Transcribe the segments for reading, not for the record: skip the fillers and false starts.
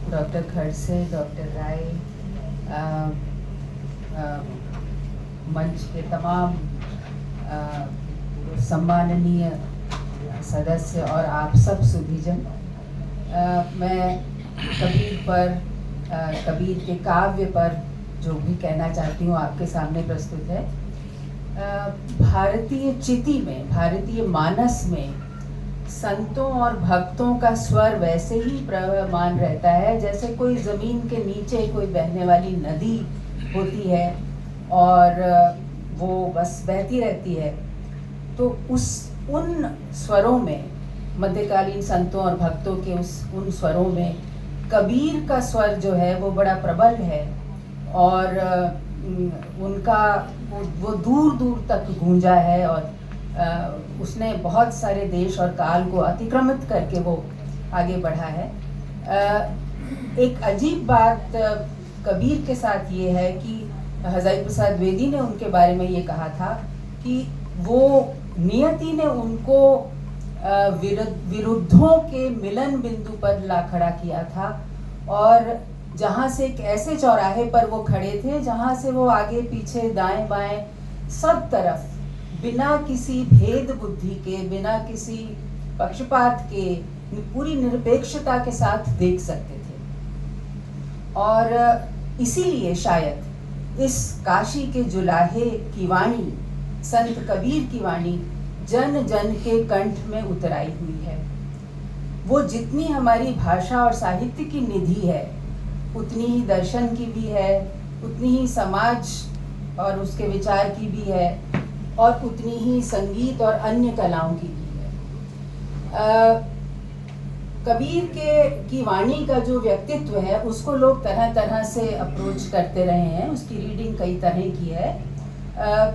Doctor Khadse, doctor राय, मंच के तमाम सम्माननीय सदस्य और आप सब सुधीजन, मैं कबीर पर, कबीर के काव्य पर जो भी कहना चाहती हूँ आपके सामने प्रस्तुत है। भारतीय चिति में, भारतीय मानस में संतों और भक्तों का स्वर वैसे ही प्रवहमान रहता है जैसे कोई ज़मीन के नीचे कोई बहने वाली नदी होती है और वो बस बहती रहती है। तो उन स्वरों में, मध्यकालीन संतों और भक्तों के उन स्वरों में कबीर का स्वर जो है वो बड़ा प्रबल है और उनका वो दूर दूर तक गूंजा है और उसने बहुत सारे देश और काल को अतिक्रमित करके वो आगे बढ़ा है। एक अजीब बात कबीर के साथ ये है कि हज़ारी प्रसाद द्विवेदी ने उनके बारे में ये कहा था कि वो नियति ने उनको विरुद्धों के मिलन बिंदु पर ला खड़ा किया था और जहाँ से एक ऐसे चौराहे पर वो खड़े थे जहाँ से वो आगे पीछे दाएं बाएं सब तरफ बिना किसी भेद बुद्धि के, बिना किसी पक्षपात के, पूरी निरपेक्षता के साथ देख सकते थे। और इसीलिए शायद इस काशी के जुलाहे की वाणी, संत कबीर की वाणी जन जन के कंठ में उतराई हुई है। वो जितनी हमारी भाषा और साहित्य की निधि है उतनी ही दर्शन की भी है, उतनी ही समाज और उसके विचार की भी है और उतनी ही संगीत और अन्य कलाओं की भी है। कबीर की वाणी का जो व्यक्तित्व है उसको लोग तरह तरह से अप्रोच करते रहे हैं, उसकी रीडिंग कई तरह की है।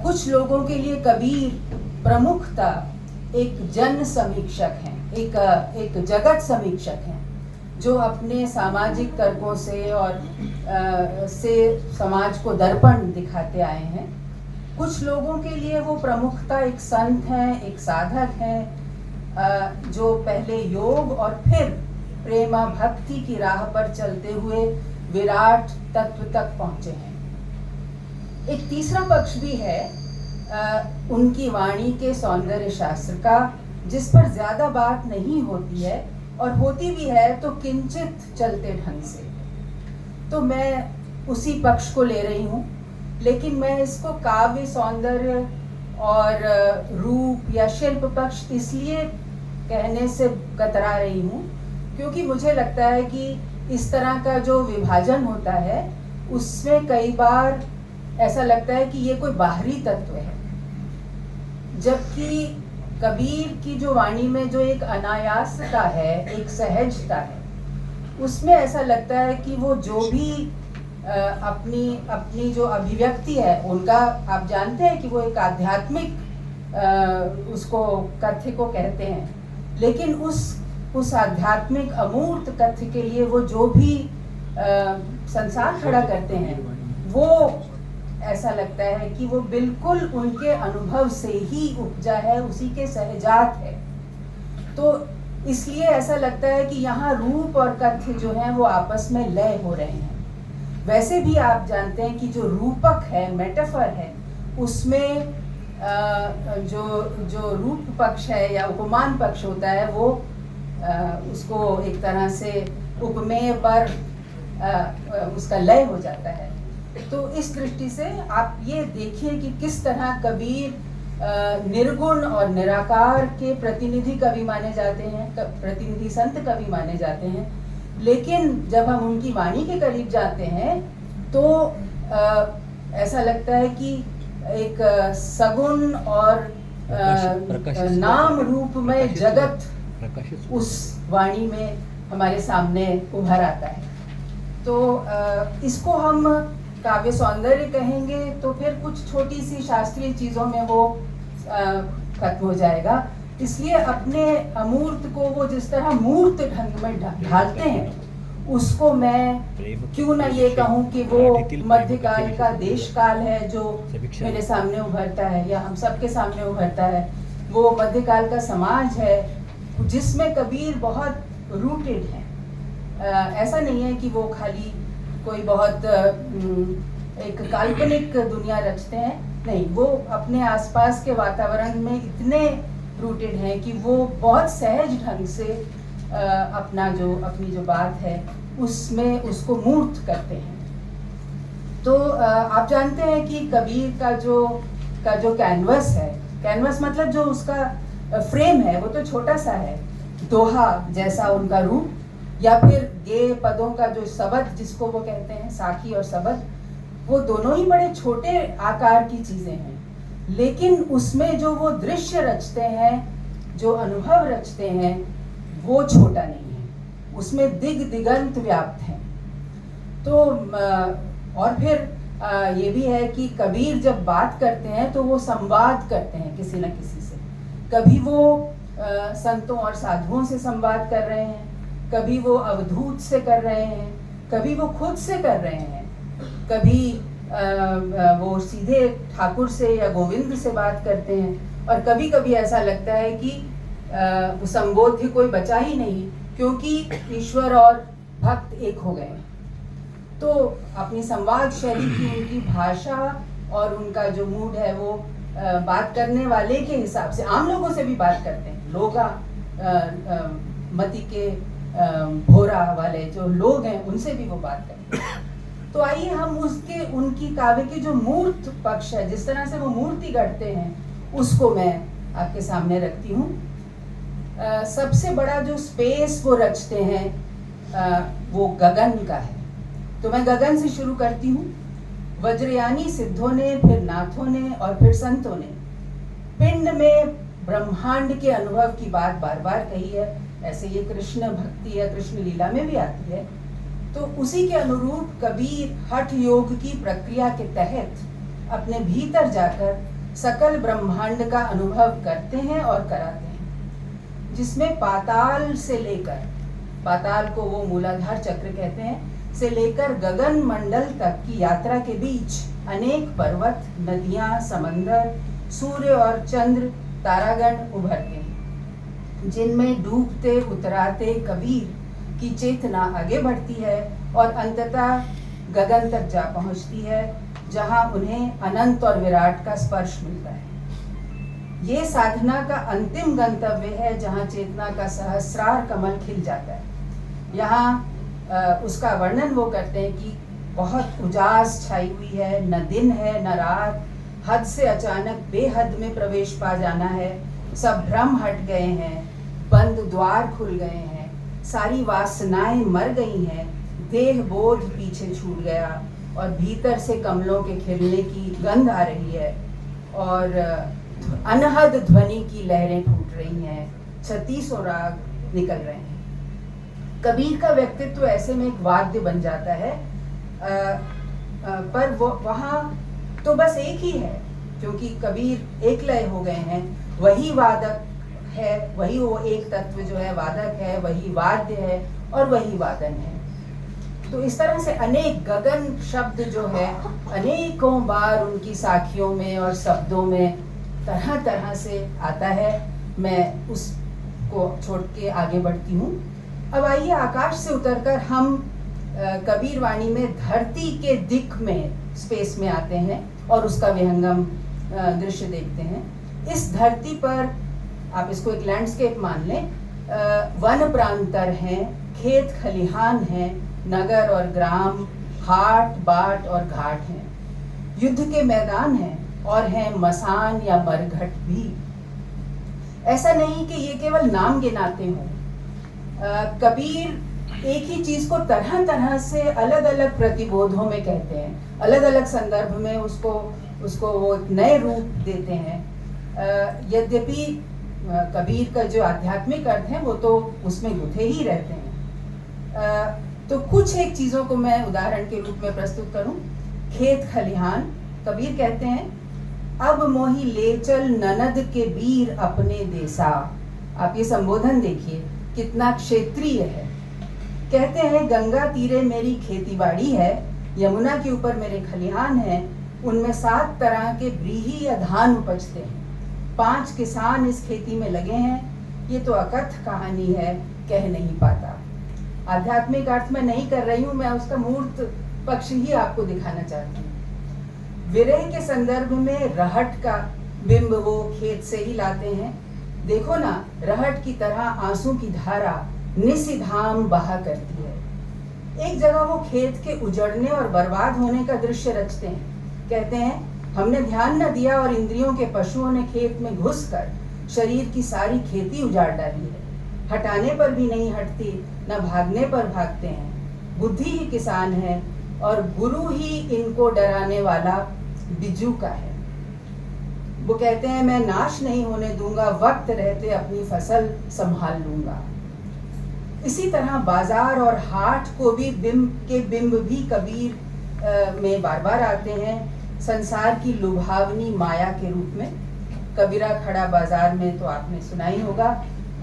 कुछ लोगों के लिए कबीर प्रमुखता एक जन समीक्षक हैं, एक जगत समीक्षक हैं जो अपने सामाजिक तर्कों से और से समाज को दर्पण दिखाते आए हैं। कुछ लोगों के लिए वो प्रमुखता एक संत हैं, एक साधक हैं जो पहले योग और फिर प्रेमा भक्ति की राह पर चलते हुए विराट तत्व तक पहुँचे हैं। एक तीसरा पक्ष भी है उनकी वाणी के सौंदर्य शास्त्र का, जिस पर ज़्यादा बात नहीं होती है और होती भी है तो किंचित चलते ढंग से। तो मैं उसी पक्ष को ले रही हूँ, लेकिन मैं इसको काव्य सौंदर्य और रूप या शिल्प पक्ष इसलिए कहने से कतरा रही हूँ क्योंकि मुझे लगता है कि इस तरह का जो विभाजन होता है उसमें कई बार ऐसा लगता है कि ये कोई बाहरी तत्व है, जबकि कबीर की जो वाणी में जो एक अनायासता है, एक सहजता है, उसमें ऐसा लगता है कि वो जो भी अपनी जो अभिव्यक्ति है उनका, आप जानते हैं कि वो एक आध्यात्मिक उसको कथ्य को कहते हैं, लेकिन उस आध्यात्मिक अमूर्त कथ्य के लिए वो जो भी संसार खड़ा करते हैं वो ऐसा लगता है कि वो बिल्कुल उनके अनुभव से ही उपजा है, उसी के सहजात है। तो इसलिए ऐसा लगता है कि यहाँ रूप और कथ्य जो हैं वो आपस में लय हो रहे हैं। वैसे भी आप जानते हैं कि जो रूपक है, मेटाफर है, उसमें जो रूप पक्ष है या उपमान पक्ष होता है वो उसको एक तरह से उपमेय पर उसका लय हो जाता है। तो इस दृष्टि से आप ये देखिए कि किस तरह कबीर निर्गुण और निराकार के प्रतिनिधि कवि माने जाते हैं, प्रतिनिधि संत कवि माने जाते हैं, लेकिन जब हम उनकी वाणी के करीब जाते हैं तो ऐसा लगता है कि एक सगुण और नाम रूप में जगत उस वाणी में हमारे सामने उभर आता है। तो इसको हम काव्य सौंदर्य कहेंगे तो फिर कुछ छोटी सी शास्त्रीय चीज़ों में वो खत्म हो जाएगा। इसलिए अपने अमूर्त को वो जिस तरह मूर्त ढंग में ढालते हैं उसको मैं क्यों ना ये कहूँ कि वो मध्यकाल का देश काल है जो मेरे सामने उभरता है या हम सबके सामने उभरता है। वो मध्यकाल का समाज है जिसमें कबीर बहुत रूटेड है। ऐसा नहीं है कि वो खाली कोई बहुत एक काल्पनिक दुनिया रचते हैं, नहीं, वो अपने आसपास के वातावरण में इतने रूटेड हैं कि वो बहुत सहज ढंग से अपनी जो बात है उसमें उसको मूर्त करते हैं। तो आप जानते हैं कि कबीर का जो कैनवस है, कैनवस मतलब जो उसका फ्रेम है वो तो छोटा सा है, दोहा जैसा उनका रूप, या फिर गे पदों का जो शब्द जिसको वो कहते हैं, साखी और शब्द, वो दोनों ही बड़े छोटे आकार की चीजें हैं, लेकिन उसमें जो वो दृश्य रचते हैं, जो अनुभव रचते हैं, वो छोटा नहीं है, उसमें दिग दिगंत व्याप्त है। तो और फिर ये भी है कि कबीर जब बात करते हैं तो वो संवाद करते हैं किसी न किसी से। कभी वो संतों और साधुओं से संवाद कर रहे हैं, कभी वो अवधूत से कर रहे हैं, कभी वो खुद से कर रहे हैं, कभी वो सीधे ठाकुर से या गोविंद से बात करते हैं, और कभी कभी ऐसा लगता है कि संबोध्य कोई बचा ही नहीं, क्योंकि ईश्वर और भक्त एक हो गए। तो अपनी संवाद शैली की उनकी भाषा और उनका जो मूड है वो बात करने वाले के हिसाब से आम लोगों से भी बात करते हैं। लोगा मति के भोरा वाले जो लोग हैं उनसे भी वो बात करते हैं। तो आइए हम उनकी काव्य की जो मूर्त पक्ष है, जिस तरह से वो मूर्ति गढ़ते हैं, उसको मैं आपके सामने रखती हूँ। सबसे बड़ा जो स्पेस वो रचते हैं वो गगन का है। तो मैं गगन से शुरू करती हूँ। वज्रयानी सिद्धों ने, फिर नाथों ने और फिर संतों ने पिंड में ब्रह्मांड के अनुभव की बात बार बार कही है। ऐसे ये कृष्ण भक्ति या कृष्ण लीला में भी आती है। तो उसी के अनुरूप कबीर हठ योग की प्रक्रिया के तहत अपने भीतर जाकर सकल ब्रह्मांड का अनुभव करते हैं और कराते हैं, जिसमें पाताल से लेकर, पाताल को वो मूलाधार चक्र कहते हैं, से लेकर गगन मंडल तक की यात्रा के बीच अनेक पर्वत, नदियां, समंदर, सूर्य और चंद्र, तारागण उभरते हैं, जिनमें डूबते उतराते कबीर की चेतना आगे बढ़ती है और अंततः गगन तक जा पहुंचती है, जहां उन्हें अनंत और विराट का स्पर्श मिलता है। ये साधना का अंतिम गंतव्य है, जहां चेतना का सहस्रार कमल खिल जाता है। यहाँ उसका वर्णन वो करते हैं कि बहुत उजास छाई हुई है, न दिन है न रात, हद से अचानक बेहद में प्रवेश पा जाना है, सब भ्रम हट गए हैं, बंद द्वार खुल गए हैं, सारी वासनाएं मर गई हैं, देह बोध पीछे छूट गया और भीतर से कमलों के खिलने की गंध आ रही है और अनहद ध्वनि की लहरें फूट रही हैं, 36 राग निकल रहे हैं। कबीर का व्यक्तित्व ऐसे में एक वाद्य बन जाता है, पर वो वहाँ तो बस एक ही है, क्योंकि कबीर एक लय हो गए हैं। वही वादक है, वही वो एक तत्व जो है वादक है, वही वाद्य है और वही वादन है। तो इस तरह से अनेक गगन शब्द जो है अनेकों बार उनकी साखियों में और शब्दों में तरह तरह से आता है। मैं उसको छोड़ के आगे बढ़ती हूँ। अब आइए आकाश से उतरकर हम कबीर वाणी में धरती के दिक में, स्पेस में आते हैं और उसका विहंगम दृश्य देखते हैं। इस धरती पर आप इसको एक लैंडस्केप मान लें, वन प्रांतर हैं, खेत खलिहान हैं, नगर और ग्राम, हाट बाट और घाट हैं, युद्ध के मैदान हैं और हैं मसान या मरघट भी। ऐसा नहीं कि ये केवल नाम गिनाते हों। कबीर एक ही चीज को तरह तरह से अलग अलग प्रतिबोधों में कहते हैं, अलग अलग संदर्भ में उसको वो नए रूप देते हैं। यद्यपि कबीर का जो आध्यात्मिक अर्थ है वो तो उसमें गुथे ही रहते हैं। तो कुछ एक चीजों को मैं उदाहरण के रूप में प्रस्तुत करूं। खेत खलिहान, कबीर कहते हैं, अब मोही ले चल ननद के वीर अपने देसा। आप ये संबोधन देखिए कितना क्षेत्रीय है। कहते हैं गंगा तीरे मेरी खेतीबाड़ी है, यमुना के ऊपर मेरे खलिहान हैं, उनमें 7 तरह के व्रीहि या धान उपजते हैं, 5 किसान इस खेती में लगे हैं, ये तो अकथ कहानी है, कह नहीं पाता। आध्यात्मिक अर्थ में नहीं कर रही हूँ, मैं उसका मूर्त पक्ष ही आपको दिखाना चाहती हूँ। विरह के संदर्भ में रहट का बिंब वो खेत से ही लाते हैं। देखो ना, रहट की तरह आंसू की धारा निशिधाम बहा करती है। एक जगह वो खेत के उजड़ने और बर्बाद होने का दृश्य रचते हैं। कहते हैं, हमने ध्यान न दिया और इंद्रियों के पशुओं ने खेत में घुसकर शरीर की सारी खेती उजाड़ डाली है। हटाने पर भी नहीं हटती, न भागने पर भागते हैं। बुद्धि ही किसान है और गुरु ही इनको डराने वाला बिजू का है। वो कहते हैं, मैं नाश नहीं होने दूंगा, वक्त रहते अपनी फसल संभाल लूंगा। इसी तरह बाजार और हाट को भी बिंब भी कबीर में बार बार आते हैं, संसार की लुभावनी माया के रूप में। कबीरा खड़ा बाजार में तो आपने सुना ही होगा।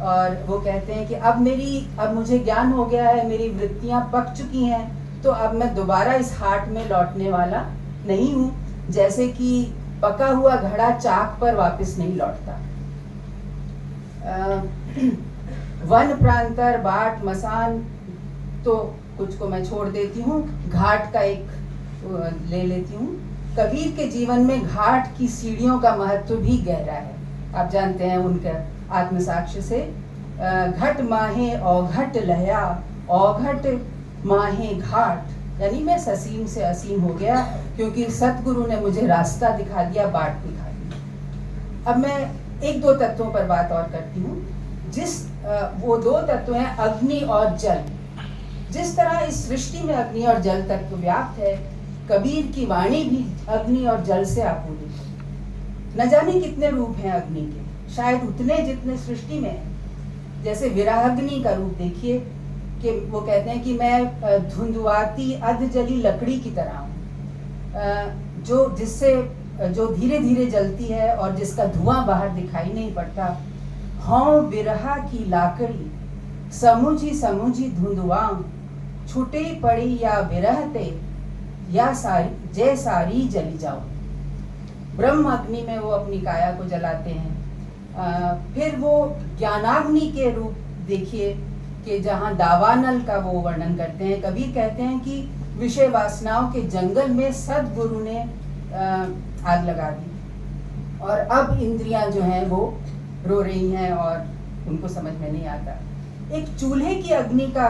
और वो कहते हैं कि अब मुझे ज्ञान हो गया है, मेरी वृत्तियां पक चुकी हैं, तो अब मैं दोबारा इस हाट में लौटने वाला नहीं हूँ। जैसे कि पका हुआ घड़ा चाक पर वापस नहीं लौटता। वन प्रांतर बाट मसान तो कुछ को मैं छोड़ देती हूँ, घाट का एक ले लेती हूँ। कबीर के जीवन में घाट की सीढ़ियों का महत्व भी गहरा है। आप जानते हैं उनके आत्मसाक्ष्य से, घट माहे औघट लहया, औघट माहे घाट, यानी मैं ससीम से असीम हो गया, क्योंकि सतगुरु ने मुझे रास्ता दिखा दिया, बाट दिखा दी। अब मैं एक दो तत्वों पर बात और करती हूँ। वो दो तत्व हैं अग्नि और जल। जिस तरह इस सृष्टि में अग्नि और जल तत्व व्याप्त है, कबीर की वाणी भी अग्नि और जल से आपूरित है। न जाने कितने रूप हैं अग्नि के, शायद उतने जितने सृष्टि में हैं। जैसे विराग्नि का रूप देखिए कि वो कहते हैं कि मैं धुंधुआती अधजली लकड़ी की तरह हूँ, जो धीरे धीरे जलती है और जिसका धुआं बाहर दिखाई नहीं पड़ता। हाँ बिरहा की लाकड़ी, समुझी समुझी धुंधुआं, छुटे पड़ी या विरहते, या सारी जली जाओ। ब्रह्म अग्नि में वो अपनी काया को जलाते हैं। फिर वो ज्ञानाग्नि के रूप देखिए कि जहाँ दावानल का वो वर्णन करते हैं। कबीर कहते हैं कि विषय वासनाओं के जंगल में सदगुरु ने आग लगा दी और अब इंद्रियां जो हैं वो रो रही हैं और उनको समझ में नहीं आता। एक चूल्हे की अग्नि का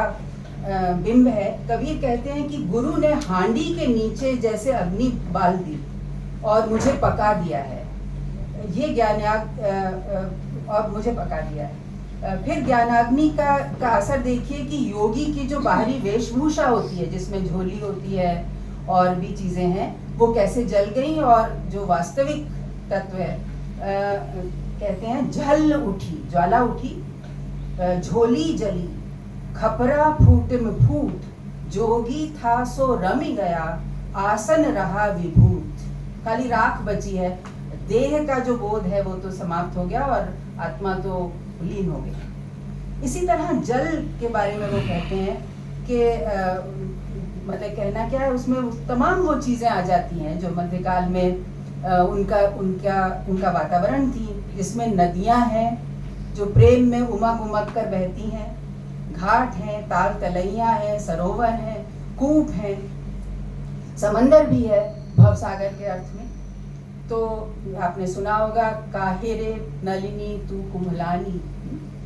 बिंब है। कबीर कहते हैं कि गुरु ने हांडी के नीचे जैसे अग्नि बाल दी और मुझे पका दिया है। ये और मुझे पका दिया है। फिर ज्ञानाग्नि का असर देखिए कि योगी की जो बाहरी वेशभूषा होती है, जिसमें झोली होती है और भी चीजें हैं, वो कैसे जल गई, और जो वास्तविक तत्व है कहते हैं जल उठी, ज्वाला उठी, झोली जली, खपरा फूटम फूट, जोगी था सो रमी गया, आसन रहा विभूत। खाली राख बची है, देह का जो बोध है वो तो समाप्त हो गया और आत्मा तो लीन हो गई। इसी तरह जल के बारे में वो कहते हैं कि मतलब कहना क्या है, उसमें तमाम वो चीजें आ जाती हैं जो मध्यकाल में उनका वातावरण थी, जिसमें नदियां हैं जो प्रेम में उमग उमग कर बहती हैं, घाट हैं, ताल तलैया हैं, सरोवर हैं, कूप हैं, समंदर भी है भवसागर के अर्थ में। तो आपने सुना होगा, काहेरे नलिनी तू कुम्हलानी,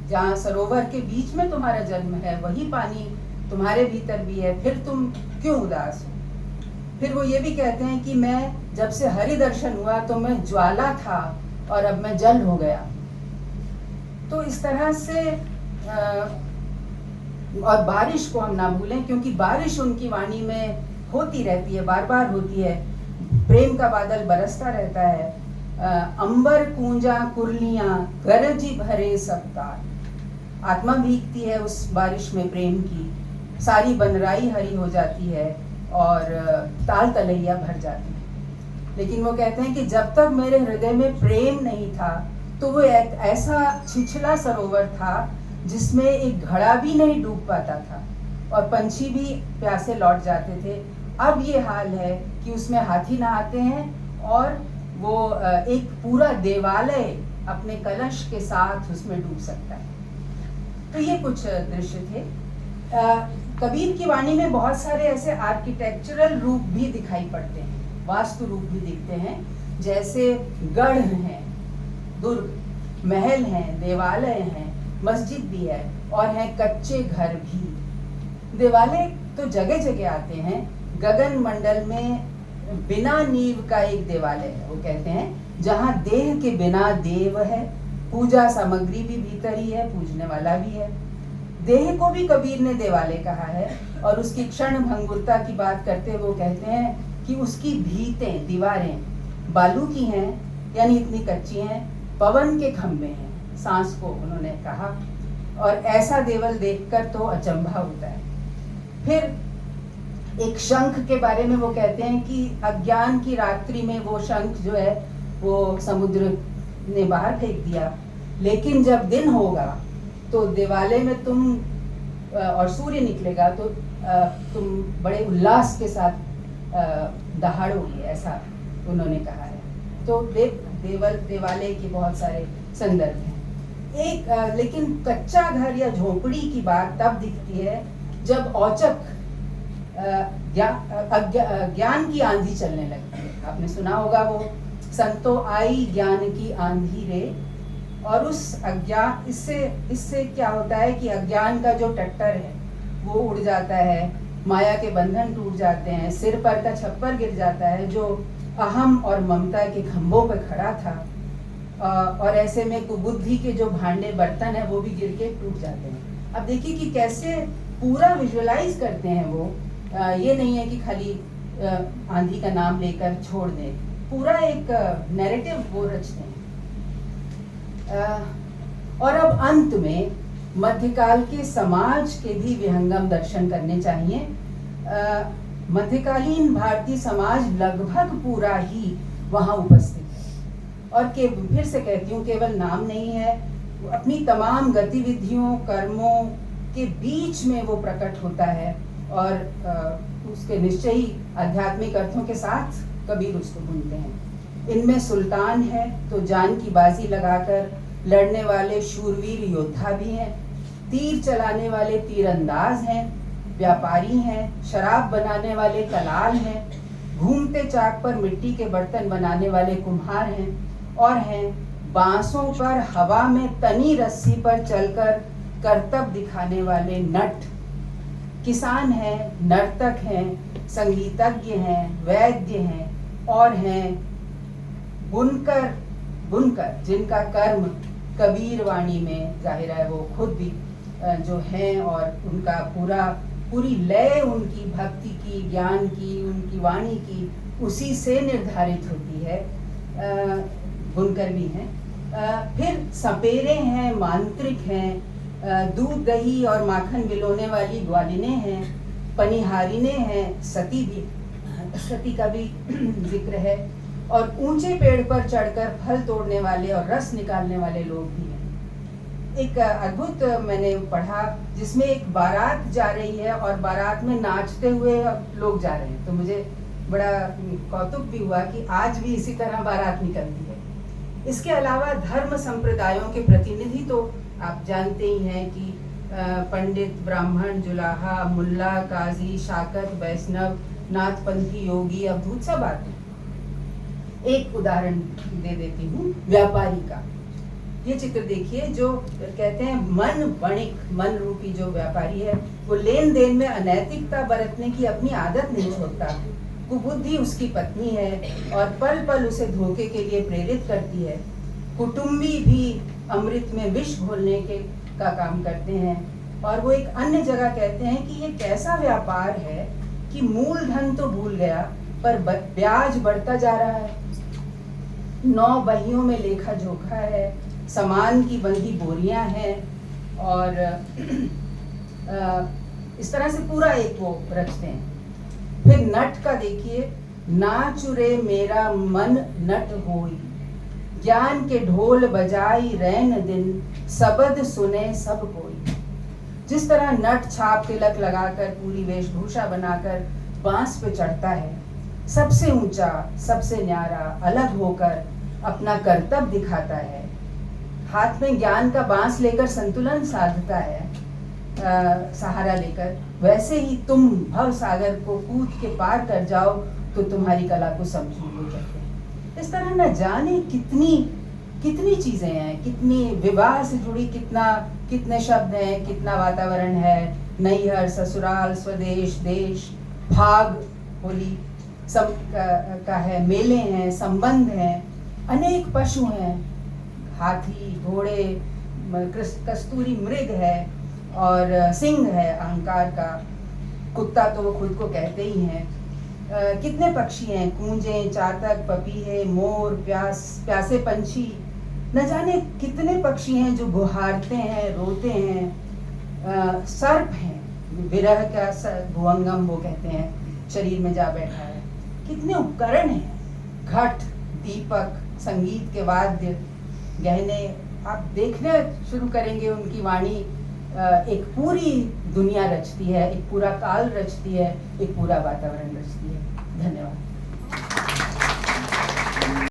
जहाँ सरोवर के बीच में तुम्हारा जन्म है, वही पानी तुम्हारे भीतर भी है, फिर तुम क्यों उदास हो। फिर वो ये भी कहते हैं कि मैं जब से हरि दर्शन हुआ तो मैं ज्वाला था और अब मैं जल हो गया। तो इस तरह से और बारिश को हम ना भूलें, क्योंकि बारिश उनकी वाणी में होती रहती है, बार बार होती है, प्रेम का बादल बरसता रहता है। अंबर कूंजा कुरलियां गरजी भरे सब तार, आत्मा भीगती है उस बारिश में प्रेम की, सारी बनराई हरी हो जाती है और ताल तलैया भर जाती है। लेकिन वो कहते हैं कि जब तक मेरे हृदय में प्रेम नहीं था तो वो एक ऐसा छिछला सरोवर था जिसमें एक घड़ा भी नहीं डूब पाता था और पंछी भी प्यासे लौट जाते थे। अब ये हाल है कि उसमें हाथी नहाते हैं और वो एक पूरा देवालय अपने कलश के साथ उसमें डूब सकता है। तो ये कुछ दृश्य थे। कबीर की वाणी में बहुत सारे ऐसे आर्किटेक्चरल रूप भी दिखाई पड़ते हैं, वास्तु रूप भी दिखते हैं, जैसे गढ़ हैं, दुर्ग, महल हैं, देवालय हैं, मस्जिद भी है और हैं कच्चे घर भी। देवालय तो जगह जगह आते हैं। गगन मंडल में बिना नींव का एक देवालय है, वो कहते हैं, जहाँ देह के बिना देव है, पूजा सामग्री भी भीतर ही है, पूजने वाला भी है। देह को भी कबीर ने देवालय कहा है और उसकी क्षण भंगुरता की बात करते हुए वो कहते हैं कि उसकी भीतें, दीवारें बालू की हैं, यानी इतनी कच्ची हैं, पवन के खंभे हैं, सांस को उन्होंने कहा। और ऐसा देवल देखकर तो अचंभा होता है। फिर एक शंख के बारे में वो कहते हैं कि अज्ञान की रात्रि में वो शंख जो है वो समुद्र ने बाहर फेंक दिया, लेकिन जब दिन होगा तो देवालय में तुम और सूर्य निकलेगा तो तुम बड़े उल्लास के साथ दहाड़ोगे, ऐसा उन्होंने कहा है। तो देवालय के बहुत सारे संदर्भ हैं। एक लेकिन कच्चा घर या झोपड़ी की बात तब दिखती है जब औचक ज्ञान की आंधी चलने लगती है। आपने सुना होगा वो, संतो आई ज्ञान की आंधी रे। और उस अज्ञान, इससे क्या होता है कि अज्ञान का जो टट्टर है वो उड़ जाता है, माया के बंधन टूट जाते हैं, सिर पर का छप्पर गिर जाता है जो अहम और ममता के खंभों पर खड़ा था। और ऐसे में कुबुद्धि के जो भांडे बर्तन है वो भी गिर के टूट जाते हैं। अब देखिए कि कैसे पूरा विजुअलाइज करते हैं वो। ये नहीं है कि खाली आंधी का नाम लेकर छोड़ दें, पूरा एक नैरेटिव वो रचते हैं। और अब अंत में मध्यकाल के समाज के भी विहंगम दर्शन करने चाहिए। मध्यकालीन भारतीय समाज लगभग पूरा ही वहाँ उपस्थित है और फिर से कहती हूँ, केवल नाम नहीं है, अपनी तमाम गतिविधियों, कर्मों के बीच में वो प्रकट होता है और उसके निश्चयी आध्यात्मिक अर्थों के साथ कबीर उसको बुनते हैं। इनमें सुल्तान है तो जान की बाजी लगाकर लड़ने वाले शूरवीर योद्धा भी हैं, तीर चलाने वाले तीरंदाज हैं, व्यापारी हैं, शराब बनाने वाले कलाल हैं, घूमते चाक पर मिट्टी के बर्तन बनाने वाले कुम्हार हैं, और हैं बांसों पर हवा में तनी रस्सी पर चलकर करतब दिखाने वाले नट। किसान हैं, नर्तक हैं, संगीतज्ञ हैं, वैद्य हैं, और हैं बुनकर जिनका कर्म कबीर वाणी में जाहिर है वो खुद भी जो हैं, और उनका पूरी लय उनकी भक्ति की, ज्ञान की, उनकी वाणी की उसी से निर्धारित होती है। बुनकर भी हैं। फिर सपेरे हैं, मांत्रिक हैं, दूध दही और माखन बिलोने वाली ग्वालिनें हैं, पनिहारिनें हैं, सती का भी जिक्र है, और ऊंचे पेड़ पर चढ़कर फल तोड़ने वाले और रस निकालने वाले लोग भी हैं। एक अद्भुत मैंने पढ़ा जिसमें एक बारात जा रही है और बारात में नाचते हुए लोग जा रहे हैं, तो मुझे बड़ा कौतुक भी हुआ कि आज भी इसी तरह बारात निकलती है। इसके अलावा धर्म संप्रदायों के प्रतिनिधि तो आप जानते ही हैं कि पंडित, ब्राह्मण, जुलाहा, मुल्ला, काजी, शाकत, वैष्णव, नाथपंथी, योगी, अवधूत सब आते हैं। एक उदाहरण दे देती हूँ व्यापारी का। ये चित्र देखिए, जो कहते हैं मन वणिक, मन रूपी जो व्यापारी है वो लेन देन में अनैतिकता बरतने की अपनी आदत नहीं छोड़ता। कुबुद्धि उसकी पत्नी है और पल पल उसे धोखे के लिए प्रेरित करती है। कुटुंबी भी अमृत में विष घोलने का काम करते हैं। और वो एक अन्य जगह कहते हैं कि ये कैसा व्यापार है कि मूल धन तो भूल गया पर ब्याज बढ़ता जा रहा है। 9 बहियों में लेखा जोखा है, सामान की बंधी बोरियां हैं, और इस तरह से पूरा एक वो रचते हैं। फिर नट का देखिए, नाचुरे मेरा मन नट होई, ज्ञान के ढोल बजाई रैन दिन, सबद सुने सब कोई। जिस तरह नट छाप तिलक लगाकर पूरी वेशभूषा बनाकर बांस पे चढ़ता है, सबसे ऊंचा, सबसे न्यारा, अलग होकर अपना करतब दिखाता है, हाथ में ज्ञान का बांस लेकर संतुलन साधता है, सहारा लेकर, वैसे ही तुम भव सागर को कूद के पार कर जाओ तो तुम्हारी कला को समझो, वो कहते हैं। इस तरह न जाने कितनी कितनी चीजें हैं, कितनी विवाह से जुड़ी कितने शब्द हैं, कितना वातावरण है, नैहर, ससुराल, स्वदेश, देश, भाग, होली सब का है, मेले हैं, संबंध हैं, अनेक पशु हैं, हाथी, घोड़े, कस्तूरी मृग है और सिंह है अहंकार का, कुत्ता तो वो खुद को कहते ही हैं। कितने पक्षी हैं, कूंजे, चातक, पपीहे, मोर, प्यासे पंछी, न जाने कितने पक्षी हैं जो गुहारते हैं, रोते हैं। सर्प हैं, विरह का भुवंगम वो कहते हैं, शरीर में जा बैठा है। कितने उपकरण हैं, घट, दीपक, संगीत के वाद्य, गहने। आप देखने शुरू करेंगे उनकी वाणी एक पूरी दुनिया रचती है, एक पूरा काल रचती है, एक पूरा वातावरण रचती है। धन्यवाद।